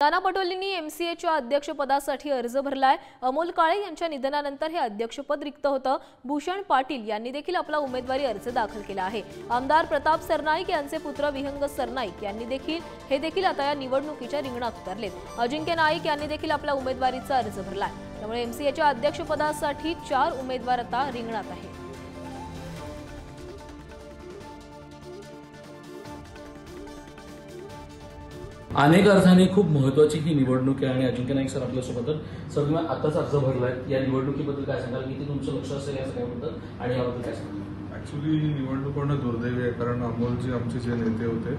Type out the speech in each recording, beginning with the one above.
नाना पटोलेंनी एमसीएच्या अध्यक्षपदासाठी अर्ज भरलाय। अमोल काळे यांच्या निधनानंतर हे अध्यक्षपद रिक्त होतं। भूषण पाटील यांनी देखील आपला उमेदवारी अर्ज दाखल केला आहे। आमदार प्रताप सरनाईक यांचे पुत्र विहंग सरनाईक यांनी देखील आता या निवडणुकीच्या रिंगणात उतरलेत। अजिंक्य नाईक यांनी देखील आपला उमेदवारीचा अर्ज भरलाय। त्यामुळे एमसीएच्या अध्यक्षपदासाठी 4 उमेदवार आता रिंगणात आहेत। अनेक अर्थाने खूप महत्त्वाची ही निवडणूक आहे आणि अजिंक्य नाईक सर आपल्यासोबत सर तुम्ही आताच अर्ज भरलाय, या निवडणुकीबद्दल काय सांगाल? किती तुमचं लक्ष असेल या सगळ्याबद्दल आणि याबद्दल काय सांगाल? ऍक्च्युली ही निवडणूक होणं दुर्दैवी आहे, कारण अमोलजी आमचे जे नेते होते,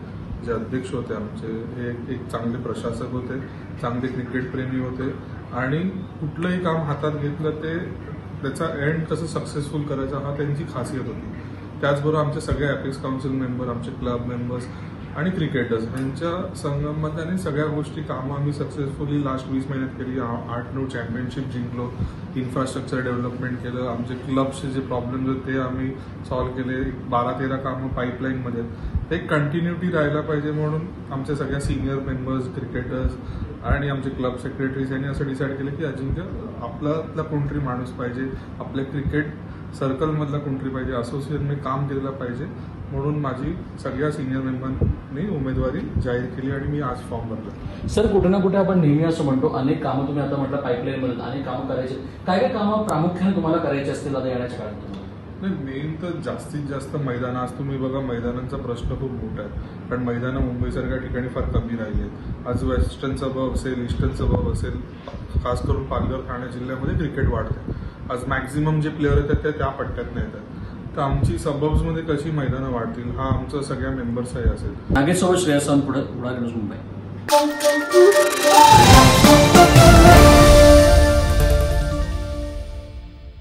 जे अध्यक्ष होते आमचे, हे एक चांगले प्रशासक होते, चांगले क्रिकेटप्रेमी होते आणि कुठलंही काम हातात घेतलं ते त्याचा एंड कसं सक्सेसफुल करायचा हा त्यांची खासियत होती। त्याचबरोबर आमचे सगळे अपेक्स काउन्सिल मेंबर, आमचे क्लब मेंबर्स आणि क्रिकेटर्स यांच्या संगमताने सगळ्या गोष्टी कामं आम्ही सक्सेसफुली लास्ट 20 महिन्यात केली। 8-9 चॅम्पियनशिप जिंकलो, इन्फ्रास्ट्रक्चर डेव्हलपमेंट केलं, आमचे क्लबचे जे प्रॉब्लेम्स होते ते आम्ही सॉल्व्ह केले। 12-13 कामं पाईपलाईनमध्ये, एक कंटिन्युटी राहायला पाहिजे म्हणून आमच्या सगळ्या सिनियर मेंबर्स, क्रिकेटर्स आणि आमचे क्लब सेक्रेटरीज यांनी असं डिसाईड केलं की अजिंक्य आपल्यातला कोणतरी माणूस पाहिजे, आपल्या क्रिकेट सर्कलमधला कोणतरी पाहिजे, असोसिएशनने काम केलं पाहिजे, म्हणून माझी सगळ्या सिनियर मेंबरनी उमेदवारी जाहीर केली आणि मी आज फॉर्म भरला। सर, कुठे ना कुठे आपण नेहमी असं म्हणतो अनेक कामं तुम्ही आता म्हटलं पाईपलाईनमध्ये अनेक कामं करायचे, काय काय कामं प्रामुख्याने तुम्हाला करायची असतील आता येण्याच्या काळात? नाही, मेन तर जास्तीत जास्त मैदान, आज तुम्ही बघा मैदानांचा प्रश्न खूप मोठा आहे, कारण मैदानं मुंबईसारख्या ठिकाणी फार कमी राहिली आहेत। आज वेस्टर्न सबब असेल, ईस्टर्न सबब असेल, खास करून पालघर ठाणे जिल्ह्यामध्ये क्रिकेट वाढते। आज मॅक्झिमम जे प्लेअर येतात ते त्या पट्ट्यातनं येतात, तर आमची सबब्समध्ये कशी मैदानं वाढतील हा आमचा सगळ्या मेंबर्सही असेल। नागेशसोबत श्रेयस पुढे मुंबई।